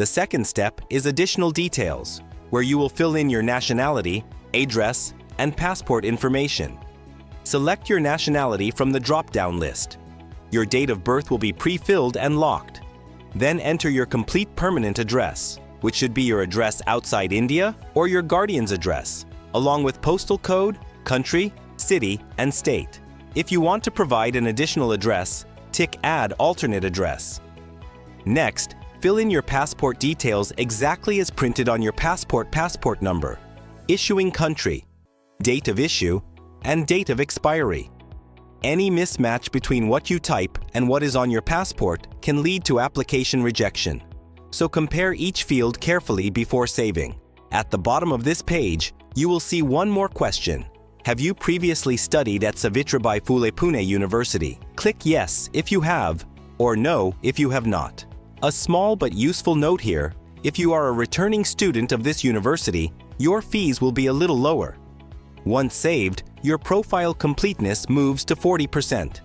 The second step is additional details, where you will fill in your nationality, address, and passport information. Select your nationality from the drop-down list. Your date of birth will be pre-filled and locked. Then enter your complete permanent address, which should be your address outside India or your guardian's address, along with postal code, country, city, and state. If you want to provide an additional address, tick Add Alternate Address. Next, fill in your passport details exactly as printed on your passport number, issuing country, date of issue, and date of expiry. Any mismatch between what you type and what is on your passport can lead to application rejection. So compare each field carefully before saving. At the bottom of this page, you will see one more question. Have you previously studied at Savitribai Phule Pune University? Click Yes if you have, or No if you have not. A small but useful note here, if you are a returning student of this university, your fees will be a little lower. Once saved, your profile completeness moves to 40%.